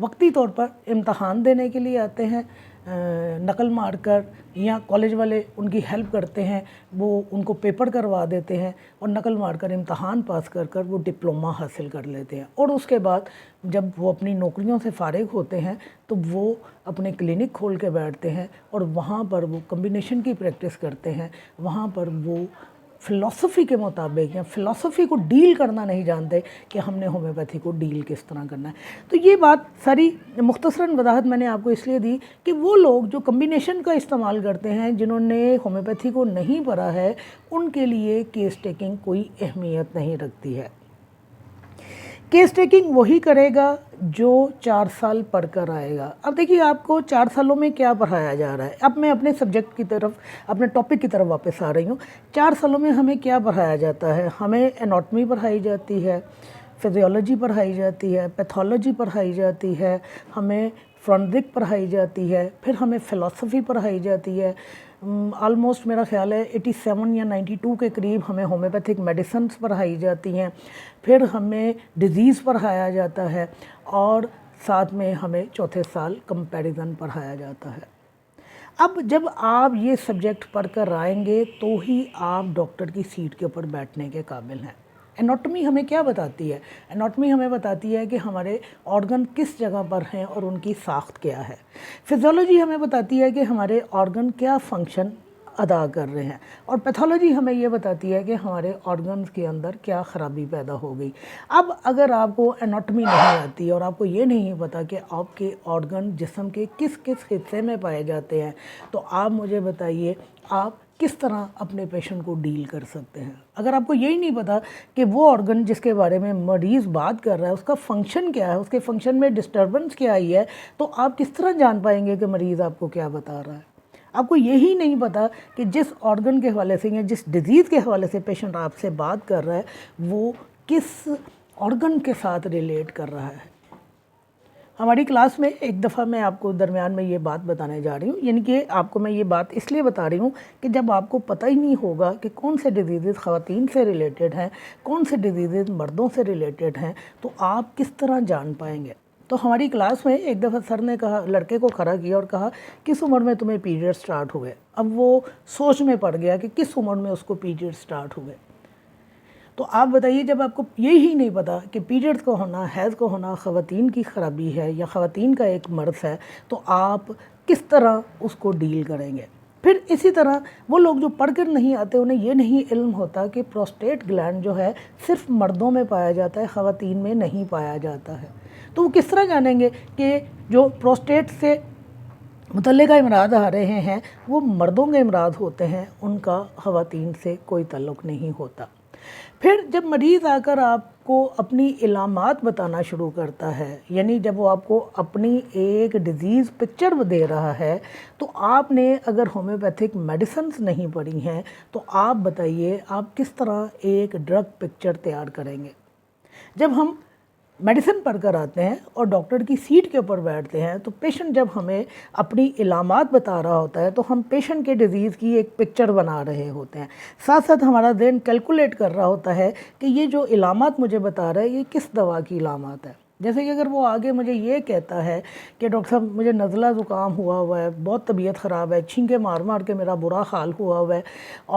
وقتی طور پر امتحان دینے کے لیے آتے ہیں، نقل مار کر، یا کالج والے ان کی ہیلپ کرتے ہیں، وہ ان کو پیپر کروا دیتے ہیں اور نقل مار کر امتحان پاس کر کر وہ ڈپلومہ حاصل کر لیتے ہیں، اور اس کے بعد جب وہ اپنی نوکریوں سے فارغ ہوتے ہیں تو وہ اپنے کلینک کھول کے بیٹھتے ہیں اور وہاں پر وہ کمبینیشن کی پریکٹس کرتے ہیں، وہاں پر وہ فلسفی کے مطابق یا فلسفی کو ڈیل کرنا نہیں جانتے کہ ہم نے ہومیوپیتھی کو ڈیل کس طرح کرنا ہے۔ تو یہ بات ساری مختصراً وضاحت میں نے آپ کو اس لیے دی کہ وہ لوگ جو کمبینیشن کا استعمال کرتے ہیں، جنہوں نے ہومیوپیتھی کو نہیں پڑھا ہے، ان کے لیے کیس ٹیکنگ کوئی اہمیت نہیں رکھتی ہے۔ کیس ٹیکنگ وہی کرے گا جو 4 سال پڑھ کر آئے گا۔ اب دیکھیے آپ کو 4 سالوں میں کیا پڑھایا جا رہا ہے۔ اب میں اپنے سبجیکٹ کی طرف، اپنے ٹاپک کی طرف واپس آ رہی ہوں۔ 4 سالوں میں ہمیں کیا پڑھایا جاتا ہے؟ ہمیں اناٹمی پڑھائی جاتی ہے، فزیولوجی پڑھائی جاتی ہے، پیتھولوجی پڑھائی جاتی ہے، ہمیں فورنزک پڑھائی جاتی ہے، پھر ہمیں فلسفی پڑھائی جاتی ہے۔ آلموسٹ میرا خیال ہے 87 یا 92 کے قریب ہمیں ہومیوپیتھک میڈیسنز پڑھائی جاتی ہیں، پھر ہمیں ڈیزیز پڑھایا جاتا ہے، اور ساتھ میں ہمیں چوتھے سال کمپیریزن پڑھایا جاتا ہے۔ اب جب آپ یہ سبجیکٹ پڑھ کر آئیں گے تو ہی آپ ڈاکٹر کی سیٹ کے اوپر بیٹھنے کے قابل ہیں۔ اناٹمی ہمیں کیا بتاتی ہے؟ اناٹمی ہمیں بتاتی ہے کہ ہمارے آرگن کس جگہ پر ہیں اور ان کی ساخت کیا ہے۔ فزیولوجی ہمیں بتاتی ہے کہ ہمارے آرگن کیا فنکشن ادا کر رہے ہیں، اور پیتھولوجی ہمیں یہ بتاتی ہے کہ ہمارے آرگنز کے اندر کیا خرابی پیدا ہو گئی۔ اب اگر آپ کو اناٹمی نہیں آتی اور آپ کو یہ نہیں پتا کہ آپ کے آرگن جسم کے کس کس حصے میں پائے جاتے ہیں، تو آپ مجھے بتائیے آپ کس طرح اپنے پیشنٹ کو ڈیل کر سکتے ہیں؟ اگر آپ کو یہی نہیں پتا کہ وہ آرگن جس کے بارے میں مریض بات کر رہا ہے اس کا فنکشن کیا ہے، اس کے فنکشن میں ڈسٹربنس کیا آئی ہے، تو آپ کس طرح جان پائیں گے کہ مریض آپ کو کیا بتا رہا ہے؟ آپ کو یہی نہیں پتا کہ جس آرگن کے حوالے سے یا جس ڈیزیز کے حوالے سے پیشنٹ آپ سے بات کر رہا ہے وہ کس آرگن کے ساتھ ریلیٹ کر رہا ہے۔ ہماری کلاس میں ایک دفعہ میں آپ کو درمیان میں یہ بات بتانے جا رہی ہوں، یعنی کہ آپ کو میں یہ بات اس لیے بتا رہی ہوں کہ جب آپ کو پتہ ہی نہیں ہوگا کہ کون سے ڈیزیزز خواتین سے ریلیٹڈ ہیں، کون سے ڈیزیزز مردوں سے ریلیٹڈ ہیں، تو آپ کس طرح جان پائیں گے۔ تو ہماری کلاس میں ایک دفعہ سر نے کہا، لڑکے کو کھڑا کیا اور کہا کس عمر میں تمہیں پیریڈ سٹارٹ ہوئے؟ اب وہ سوچ میں پڑ گیا کہ کس عمر میں اس کو پیریڈ سٹارٹ ہوئے۔ تو آپ بتائیے جب آپ کو یہی نہیں پتا کہ پیریڈ کو ہونا، حیض کو ہونا خواتین کی خرابی ہے یا خواتین کا ایک مرض ہے، تو آپ کس طرح اس کو ڈیل کریں گے؟ پھر اسی طرح وہ لوگ جو پڑھ کر نہیں آتے انہیں یہ نہیں علم ہوتا کہ پروسٹیٹ گلینڈ جو ہے صرف مردوں میں پایا جاتا ہے، خواتین میں نہیں پایا جاتا ہے۔ تو وہ کس طرح جانیں گے کہ جو پروسٹیٹ سے متعلقہ امراض آ رہے ہیں وہ مردوں کے امراض ہوتے ہیں، ان کا خواتین سے کوئی تعلق نہیں ہوتا۔ پھر جب مریض آ کر آپ کو اپنی علامات بتانا شروع کرتا ہے، یعنی جب وہ آپ کو اپنی ایک ڈیزیز پکچر دے رہا ہے، تو آپ نے اگر ہومیوپیتھک میڈیسنز نہیں پڑھی ہیں تو آپ بتائیے آپ کس طرح ایک ڈرگ پکچر تیار کریں گے۔ جب ہم میڈیسن پڑھ کر آتے ہیں اور ڈاکٹر کی سیٹ کے اوپر بیٹھتے ہیں تو پیشنٹ جب ہمیں اپنی علامات بتا رہا ہوتا ہے تو ہم پیشنٹ کے ڈیزیز کی ایک پکچر بنا رہے ہوتے ہیں، ساتھ ساتھ ہمارا ذہن کیلکولیٹ کر رہا ہوتا ہے کہ یہ جو علامات مجھے بتا رہا ہے یہ کس دوا کی علامات ہے۔ جیسے کہ اگر وہ آگے مجھے یہ کہتا ہے کہ ڈاکٹر صاحب مجھے نزلہ زکام ہوا ہے، بہت طبیعت خراب ہے، چھینکیں مار مار کے میرا برا حال ہوا ہے،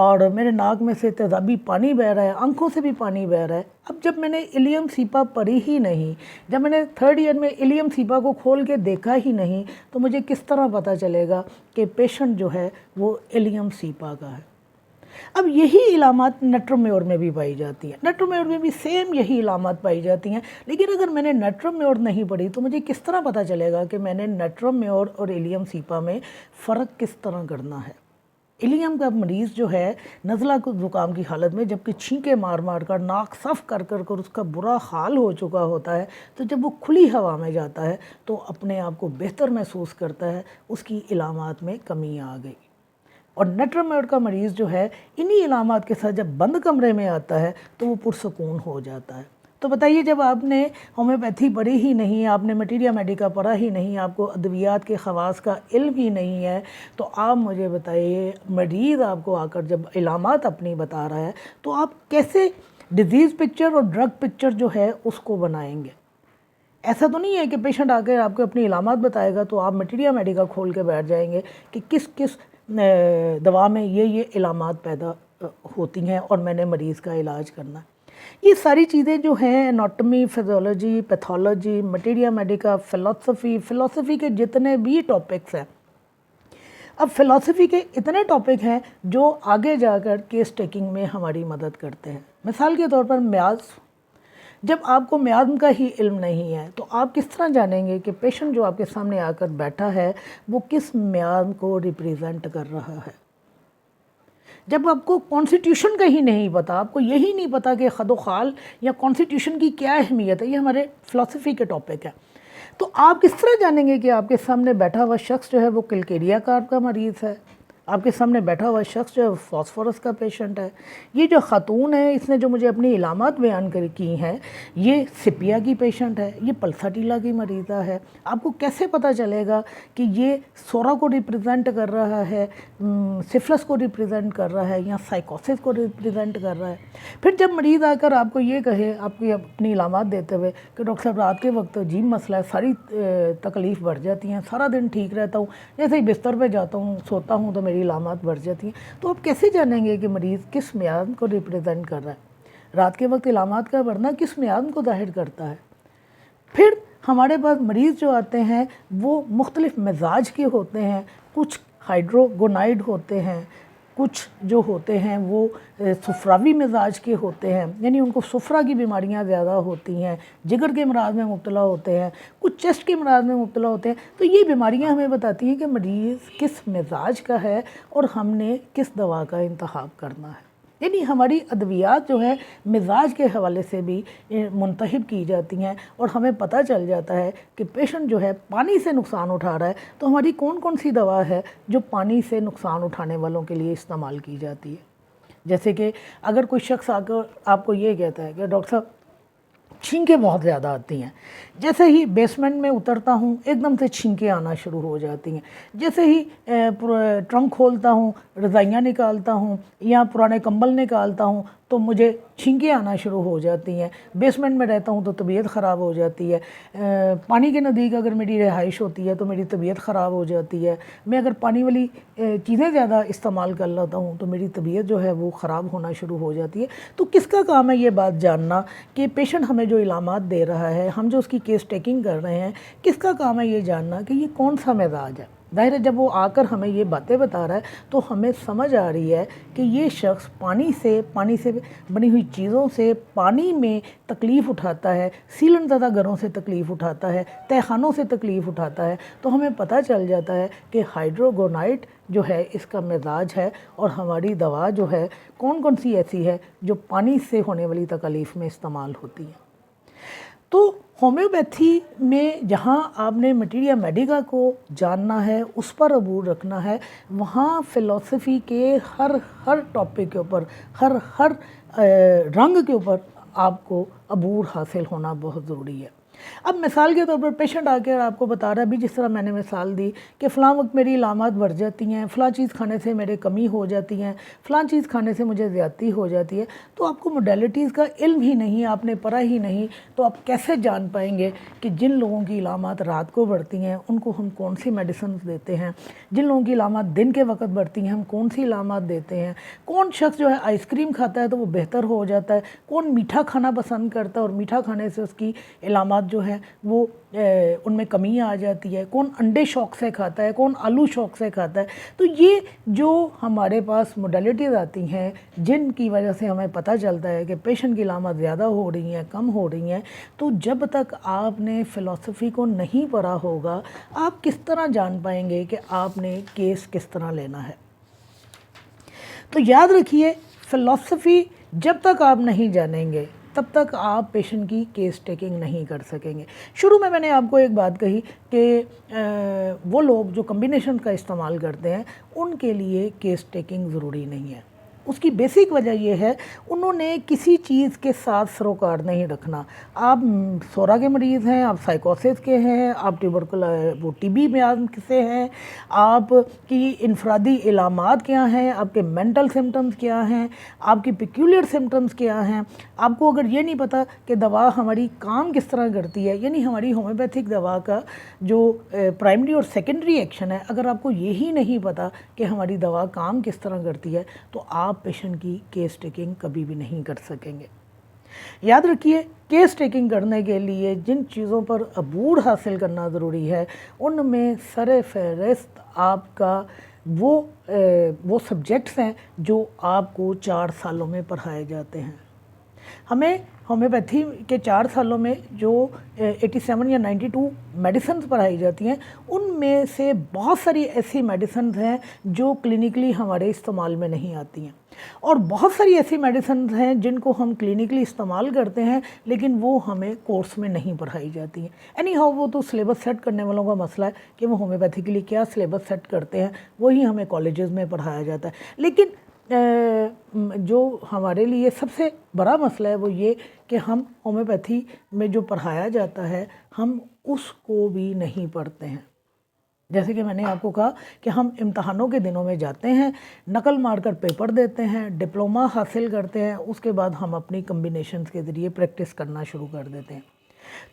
اور میرے ناک میں سے تیزابی پانی بہہ رہا ہے، آنکھوں سے بھی پانی بہہ رہا ہے۔ اب جب میں نے الیم سیپا پڑھی ہی نہیں، جب میں نے 3rd ایئر میں الیم سیپا کو کھول کے دیکھا ہی نہیں، تو مجھے کس طرح پتہ چلے گا کہ پیشنٹ جو ہے وہ الیم سیپا کا ہے؟ اب یہی علامات نٹرومیور میں بھی پائی جاتی ہیں، نٹرومیور میں بھی سیم یہی علامات پائی جاتی ہیں، لیکن اگر میں نے نٹرومیور نہیں پڑھی تو مجھے کس طرح پتہ چلے گا کہ میں نے نٹرومیور اور الیم سیپا میں فرق کس طرح کرنا ہے؟ الیم کا مریض جو ہے نزلہ زکام کی حالت میں جبکہ چھینکیں مار مار کر ناک صف کر کر اس کا برا حال ہو چکا ہوتا ہے، تو جب وہ کھلی ہوا میں جاتا ہے تو اپنے آپ کو بہتر محسوس کرتا ہے، اس کی علامات میں کمی آ گئی۔ اور نٹرومیور کا مریض جو ہے انہی علامات کے ساتھ جب بند کمرے میں آتا ہے تو وہ پرسکون ہو جاتا ہے۔ تو بتائیے جب آپ نے ہومیوپیتھی پڑھی ہی نہیں، آپ نے میٹیریا میڈیکا پڑھا ہی نہیں، آپ کو ادویات کے خواص کا علم ہی نہیں ہے، تو آپ مجھے بتائیے مریض آپ کو آ کر جب علامات اپنی بتا رہا ہے تو آپ کیسے ڈیزیز پکچر اور ڈرگ پکچر جو ہے اس کو بنائیں گے؟ ایسا تو نہیں ہے کہ پیشنٹ آ کے آپ کو اپنی علامات بتائے گا تو آپ مٹیریا میڈیکا کھول کے بیٹھ جائیں گے کہ کس کس دوا میں یہ علامات پیدا ہوتی ہیں اور میں نے مریض کا علاج کرنا ہے۔ یہ ساری چیزیں جو ہیں اناٹمی، فزیولوجی، پیتھولوجی، مٹیریا میڈیکا، فلسفی کے جتنے بھی ٹاپکس ہیں، اب فلسفی کے اتنے ٹاپک ہیں جو آگے جا کر کیس ٹیکنگ میں ہماری مدد کرتے ہیں۔ مثال کے طور پر میاض، جب آپ کو میاض کا ہی علم نہیں ہے تو آپ کس طرح جانیں گے کہ پیشنٹ جو آپ کے سامنے آ کر بیٹھا ہے وہ کس میاض کو ریپریزنٹ کر رہا ہے؟ جب آپ کو کانسٹیٹیوشن کا ہی نہیں پتا، آپ کو یہی نہیں پتا کہ خد و خال یا کانسٹیٹیوشن کی کیا اہمیت ہے، یہ ہمارے فلسفی کے ٹاپک ہے، تو آپ کس طرح جانیں گے کہ آپ کے سامنے بیٹھا ہوا شخص جو ہے وہ کلکیریا کارپ کا مریض ہے، آپ کے سامنے بیٹھا ہوا شخص جو ہے فاسفورس کا پیشنٹ ہے؟ یہ جو خاتون ہے اس نے جو مجھے اپنی علامات بیان کی ہیں، یہ سپیا کی پیشنٹ ہے، یہ پلساٹیلا کی مریضہ ہے۔ آپ کو کیسے پتہ چلے گا کہ یہ سورا کو ریپریزنٹ کر رہا ہے، سفلس کو ریپریزنٹ کر رہا ہے یا سائیکوسس کو ریپریزنٹ کر رہا ہے؟ پھر جب مریض آ کر آپ کو یہ کہے، آپ کی اپنی علامات دیتے ہوئے کہ ڈاکٹر صاحب رات کے وقت عجیب مسئلہ ہے، ساری تکلیف بڑھ جاتی ہیں، سارا دن ٹھیک رہتا ہوں، جیسے ہی بستر پہ جاتا ہوں سوتا ہوں تو میری علامات بڑھ جاتی ہیں، تو آپ کیسے جانیں گے کہ مریض کس میعاد کو ریپریزنٹ کر رہا ہے؟ رات کے وقت علامات کا بڑھنا کس میعاد کو ظاہر کرتا ہے؟ پھر ہمارے پاس مریض جو آتے ہیں وہ مختلف مزاج کے ہوتے ہیں، کچھ ہائیڈروگونائڈ ہوتے ہیں، کچھ جو ہوتے ہیں وہ صفراوی مزاج کے ہوتے ہیں، یعنی ان کو صفرا کی بیماریاں زیادہ ہوتی ہیں، جگر کے امراض میں مبتلا ہوتے ہیں، کچھ چیسٹ کے امراض میں مبتلا ہوتے ہیں۔ تو یہ بیماریاں ہمیں بتاتی ہیں کہ مریض کس مزاج کا ہے اور ہم نے کس دوا کا انتخاب کرنا ہے۔ یعنی ہماری ادویات جو ہیں مزاج کے حوالے سے بھی منتخب کی جاتی ہیں اور ہمیں پتہ چل جاتا ہے کہ پیشنٹ جو ہے پانی سے نقصان اٹھا رہا ہے تو ہماری کون کون سی دوا ہے جو پانی سے نقصان اٹھانے والوں کے لیے استعمال کی جاتی ہے۔ جیسے کہ اگر کوئی شخص آ کر آپ کو یہ کہتا ہے کہ ڈاکٹر صاحب چھینکیں بہت زیادہ آتی ہیں، جیسے ہی بیسمنٹ میں اترتا ہوں ایک دم سے چھینکیں آنا شروع ہو جاتی ہیں، جیسے ہی ٹرنک کھولتا ہوں، رضائیاں نکالتا ہوں یا پرانے کمبل نکالتا ہوں تو مجھے چھینکیں آنا شروع ہو جاتی ہیں، بیسمنٹ میں رہتا ہوں تو طبیعت خراب ہو جاتی ہے، پانی کے نزدیک اگر میری رہائش ہوتی ہے تو میری طبیعت خراب ہو جاتی ہے، میں اگر پانی والی چیزیں زیادہ استعمال کر لیتا ہوں تو میری طبیعت جو ہے وہ خراب ہونا شروع ہو جاتی ہے۔ تو کس کا کام ہے یہ بات جاننا کہ پیشنٹ ہمیں جو علامات دے رہا ہے، ہم جو اس کی کیس ٹیکنگ کر رہے ہیں، کس کا کام ہے یہ جاننا کہ یہ کون سا مزاج ہے۔ ظاہر ہے جب وہ آ کر ہمیں یہ باتیں بتا رہا ہے تو ہمیں سمجھ آ رہی ہے کہ یہ شخص پانی سے بنی ہوئی چیزوں سے پانی میں تکلیف اٹھاتا ہے، سیلن زدہ گھروں سے تکلیف اٹھاتا ہے، تہہ خانوں سے تکلیف اٹھاتا ہے، تو ہمیں پتہ چل جاتا ہے کہ ہائیڈروگونائٹ جو ہے اس کا مزاج ہے اور ہماری دوا جو ہے کون کون سی ایسی ہے جو پانی سے ہونے والی تکلیف میں استعمال ہوتی ہے۔ تو ہومیوپیتھی میں جہاں آپ نے مٹیریا میڈیکا کو جاننا ہے، اس پر عبور رکھنا ہے، وہاں فلسفی کے ہر ٹاپک کے اوپر، ہر رنگ کے اوپر آپ کو عبور حاصل ہونا بہت ضروری ہے۔ اب مثال کے طور پر پیشنٹ آ کے آپ کو بتا رہا ہے بھی، جس طرح میں نے مثال دی کہ فلاں وقت میری علامات بڑھ جاتی ہیں، فلاں چیز کھانے سے میرے کمی ہو جاتی ہیں، فلاں چیز کھانے سے مجھے زیادتی ہو جاتی ہے، تو آپ کو موڈیلٹیز کا علم ہی نہیں، آپ نے پڑھا ہی نہیں، تو آپ کیسے جان پائیں گے کہ جن لوگوں کی علامات رات کو بڑھتی ہیں ان کو ہم کون سی میڈیسنز دیتے ہیں، جن لوگوں کی علامات دن کے وقت بڑھتی ہیں ہم کون سی علامات دیتے ہیں، کون شخص جو ہے آئس کریم کھاتا ہے تو وہ بہتر ہو جاتا ہے، کون میٹھا کھانا پسند کرتا ہے اور میٹھا کھانے سے اس کی علامات جو ہیں وہ ان میں کمی آ جاتی ہے، کون انڈے شوق سے کھاتا ہے، کون آلو شوق سے کھاتا ہے۔ تو یہ جو ہمارے پاس موڈیلٹیز آتی ہیں جن کی وجہ سے ہمیں پتہ چلتا ہے کہ پیشنٹ کی علامات زیادہ ہو رہی ہیں، کم ہو رہی ہیں، تو جب تک آپ نے فلسفی کو نہیں پڑھا ہوگا آپ کس طرح جان پائیں گے کہ آپ نے کیس کس طرح لینا ہے۔ تو یاد رکھیے فلسفی جب تک آپ نہیں جانیں گے تب تک آپ پیشنٹ کی کیس ٹیکنگ نہیں کر سکیں گے۔ شروع میں نے آپ کو ایک بات کہی کہ وہ لوگ جو کمبینیشن کا استعمال کرتے ہیں ان کے لیے کیس ٹیکنگ ضروری نہیں ہے۔ اس کی بیسک وجہ یہ ہے انہوں نے کسی چیز کے ساتھ سروکار نہیں رکھنا. آپ سورا کے مریض ہیں, آپ سائیکوسس کے ہیں, آپ وہ ٹی بی میں سے ہیں, آپ کی انفرادی علامات کیا ہیں, آپ کے مینٹل سمٹمز کیا ہیں, آپ کی پیکیولر سمٹمز کیا ہیں. آپ کو اگر یہ نہیں پتہ کہ دوا ہماری کام کس طرح کرتی ہے, یعنی ہماری ہومیوپیتھک دوا کا جو پرائمری اور سیکنڈری ایکشن ہے, اگر آپ کو یہی نہیں پتہ کہ ہماری دوا کام کس طرح کرتی ہے, تو آپ پیشنٹ کی کیس ٹیکنگ کبھی بھی نہیں کر سکیں گے. یاد رکھیے, کیس ٹیکنگ کرنے کے لیے جن چیزوں پر عبور حاصل کرنا ضروری ہے ان میں سر فہرست آپ کا وہ سبجیکٹس ہیں جو آپ کو 4 سالوں میں پڑھائے جاتے ہیں. ہمیں ہومیوپیتھی کے 4 سالوں میں جو 87 یا 92 میڈیسنز پڑھائی جاتی ہیں, ان میں سے بہت ساری ایسی میڈیسنز ہیں جو کلینکلی ہمارے استعمال میں نہیں آتی ہیں, اور بہت ساری ایسی میڈیسنز ہیں جن کو ہم کلینکلی استعمال کرتے ہیں لیکن وہ ہمیں کورس میں نہیں پڑھائی جاتی ہیں. اینی ہاؤ وہ تو سلیبس سیٹ کرنے والوں کا مسئلہ ہے کہ وہ ہومیوپیتھی کے لیے کیا سلیبس سیٹ کرتے ہیں, وہی ہمیں کالجز میں پڑھایا جاتا ہے. لیکن جو ہمارے لیے سب سے بڑا مسئلہ ہے وہ یہ کہ ہم ہومیوپیتھی میں جو پڑھایا جاتا ہے ہم اس کو بھی نہیں پڑھتے ہیں. جیسے کہ میں نے آپ کو کہا کہ ہم امتحانوں کے دنوں میں جاتے ہیں, نقل مار کر پیپر دیتے ہیں, ڈپلومہ حاصل کرتے ہیں, اس کے بعد ہم اپنی کمبینیشنز کے ذریعے پریکٹس کرنا شروع کر دیتے ہیں.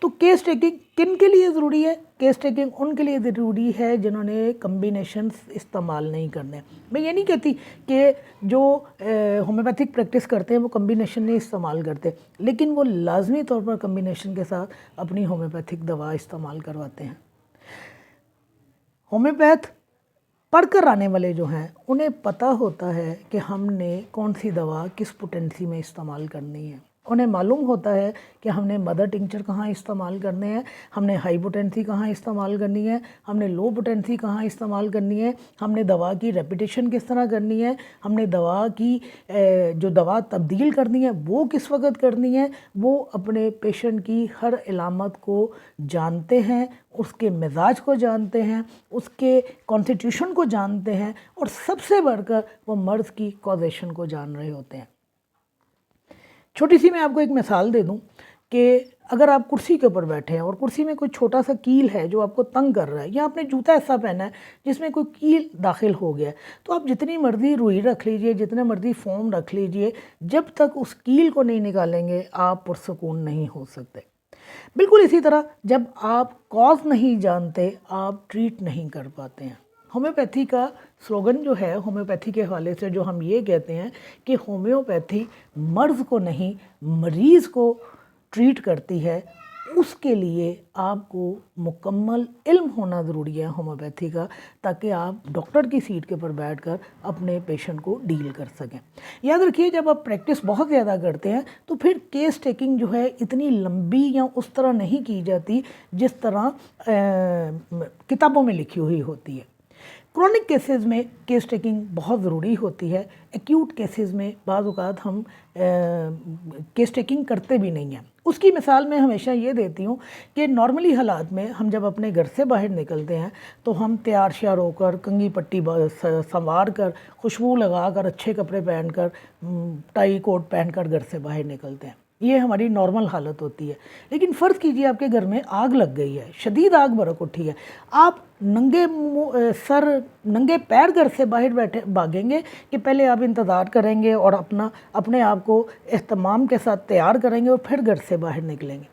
تو کیس ٹیکنگ کن کے لیے ضروری ہے؟ کیس ٹیکنگ ان کے لیے ضروری ہے جنہوں نے کمبینیشنز استعمال نہیں کرنے. میں یہ نہیں کہتی کہ جو ہومیوپیتھک پریکٹس کرتے ہیں وہ کمبینیشن نہیں استعمال کرتے, لیکن وہ لازمی طور پر کمبینیشن کے ساتھ اپنی ہومیوپیتھک دوا استعمال کرواتے ہیں. ہومیوپیتھ پڑھ کر آنے والے جو ہیں انہیں پتہ ہوتا ہے کہ ہم نے کون سی دوا کس پوٹینسی میں استعمال کرنی ہے. انہیں معلوم ہوتا ہے کہ ہم نے مدر ٹنکچر کہاں استعمال کرنے ہیں, ہم نے ہائی پوٹینسی کہاں استعمال کرنی ہے, ہم نے لو پوٹینسی کہاں استعمال کرنی ہے, ہم نے دوا کی ریپیٹیشن کس طرح کرنی ہے, ہم نے دوا کی جو دوا تبدیل کرنی ہے وہ کس وقت کرنی ہے. وہ اپنے پیشنٹ کی ہر علامت کو جانتے ہیں, اس کے مزاج کو جانتے ہیں, اس کے کانسٹیٹیوشن کو جانتے ہیں, اور سب سے بڑھ کر وہ مرض کی کازیشن کو جان رہے ہوتے ہیں. چھوٹی سی میں آپ کو ایک مثال دے دوں کہ اگر آپ کرسی کے اوپر بیٹھے ہیں اور کرسی میں کوئی چھوٹا سا کیل ہے جو آپ کو تنگ کر رہا ہے, یا آپ نے جوتا ایسا پہنا ہے جس میں کوئی کیل داخل ہو گیا ہے, تو آپ جتنی مرضی روئی رکھ لیجئے, جتنے مرضی فوم رکھ لیجئے, جب تک اس کیل کو نہیں نکالیں گے آپ پرسکون نہیں ہو سکتے. بالکل اسی طرح جب آپ کاز نہیں جانتے آپ ٹریٹ نہیں کر پاتے ہیں. ہومیوپیتھی کا سلوگن جو ہے ہومیوپیتھی کے حوالے سے جو ہم یہ کہتے ہیں کہ ہومیوپیتھی مرض کو نہیں مریض کو ٹریٹ کرتی ہے, اس کے لیے آپ کو مکمل علم ہونا ضروری ہے ہومیوپیتھی کا, تاکہ آپ ڈاکٹر کی سیٹ کے پر بیٹھ کر اپنے پیشنٹ کو ڈیل کر سکیں. یاد رکھیے جب آپ پریکٹس بہت زیادہ کرتے ہیں تو پھر کیس ٹیکنگ جو ہے اتنی لمبی یا اس طرح نہیں کی جاتی جس طرح کتابوں میں لکھی ہوئی ہوتی ہے. کرونک کیسز میں کیس ٹیکنگ بہت ضروری ہوتی ہے. ایکیوٹ کیسز میں بعض اوقات ہم کیس ٹیکنگ کرتے بھی نہیں ہیں. اس کی مثال میں ہمیشہ یہ دیتی ہوں کہ نارملی حالات میں ہم جب اپنے گھر سے باہر نکلتے ہیں تو ہم تیار شیار ہو کر, کنگھی پٹی سنوار کر, خوشبو لگا کر, اچھے کپڑے پہن کر, ٹائی کوٹ پہن کر گھر سے باہر نکلتے ہیں. یہ ہماری نارمل حالت ہوتی ہے. لیکن فرض کیجئے آپ کے گھر میں آگ لگ گئی ہے, شدید آگ بھڑک اٹھی ہے, آپ ننگے پیر گھر سے باہر بھاگیں گے کہ پہلے آپ انتظار کریں گے اور اپنے آپ کو اہتمام کے ساتھ تیار کریں گے اور پھر گھر سے باہر نکلیں گے.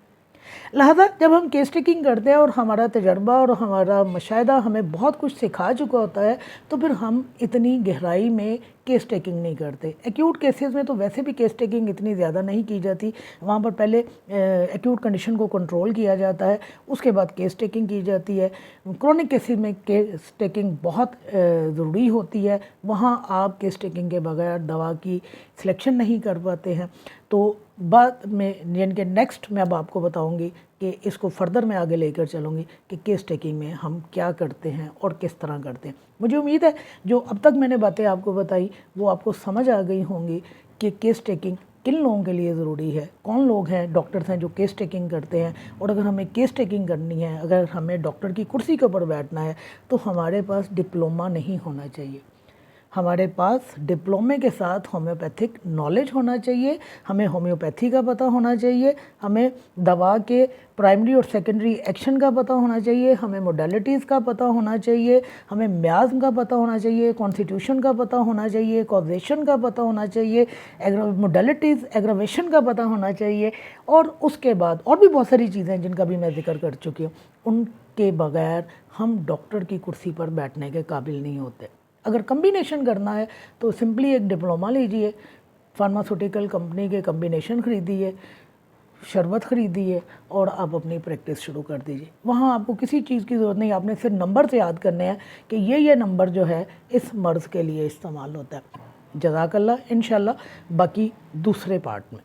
لہذا جب ہم کیس ٹیکنگ کرتے ہیں اور ہمارا تجربہ اور ہمارا مشاہدہ ہمیں بہت کچھ سکھا چکا ہوتا ہے تو پھر ہم اتنی گہرائی میں کیس ٹیکنگ نہیں کرتے. ایکیوٹ کیسز میں تو ویسے بھی کیس ٹیکنگ اتنی زیادہ نہیں کی جاتی, وہاں پر پہلے ایکیوٹ کنڈیشن کو کنٹرول کیا جاتا ہے, اس کے بعد کیس ٹیکنگ کی جاتی ہے. کرونک کیسز میں کیس ٹیکنگ بہت ضروری ہوتی ہے, وہاں آپ کیس ٹیکنگ کے بغیر دوا کی سلیکشن نہیں کر پاتے ہیں. تو بعد میں یعنی کہ نیکسٹ میں اب آپ کو بتاؤں گی کہ اس کو فردر میں آگے لے کر چلوں گی کہ کیس ٹیکنگ میں ہم کیا کرتے ہیں اور کس طرح کرتے ہیں. مجھے امید ہے جو اب تک میں نے باتیں آپ کو بتائی وہ آپ کو سمجھ آ گئی ہوں گی کہ کیس ٹیکنگ کن لوگوں کے لیے ضروری ہے, کون لوگ ہیں ڈاکٹرز ہیں جو کیس ٹیکنگ کرتے ہیں, اور اگر ہمیں کیس ٹیکنگ کرنی ہے, اگر ہمیں ڈاکٹر کی کرسی کے اوپر بیٹھنا ہے تو ہمارے پاس ڈپلومہ نہیں ہونا چاہیے. ہمارے پاس ڈپلومے کے ساتھ ہومیوپیتھک نالج ہونا چاہیے، ہمیں ہومیوپیتھی کا پتہ ہونا چاہیے، ہمیں دوا کے پرائمری اور سیکنڈری ایکشن کا پتہ ہونا چاہیے، ہمیں موڈیلٹیز کا پتہ ہونا چاہیے، ہمیں میازم کا پتہ ہونا چاہیے، کانسٹیٹیوشن کا پتہ ہونا چاہیے، کازیشن کا پتہ ہونا چاہیے، موڈیلٹیز ایگراویشن کا پتہ ہونا چاہیے، اور اس کے بعد اور بھی بہت ساری چیزیں جن کا بھی میں ذکر کر چکی ہوں، ان کے بغیر ہم ڈاکٹر کی کرسی پر بیٹھنے کے قابل نہیں ہوتے۔ اگر کمبینیشن کرنا ہے تو سمپلی ایک ڈپلومہ لیجئے، فارماسوٹیکل کمپنی کے کمبینیشن خریدیے، شربت خریدیے اور آپ اپنی پریکٹس شروع کر دیجئے۔ وہاں آپ کو کسی چیز کی ضرورت نہیں، آپ نے صرف نمبر سے یاد کرنے ہیں کہ یہ نمبر جو ہے اس مرض کے لیے استعمال ہوتا ہے۔ جزاک اللہ، انشاءاللہ باقی دوسرے پارٹ میں۔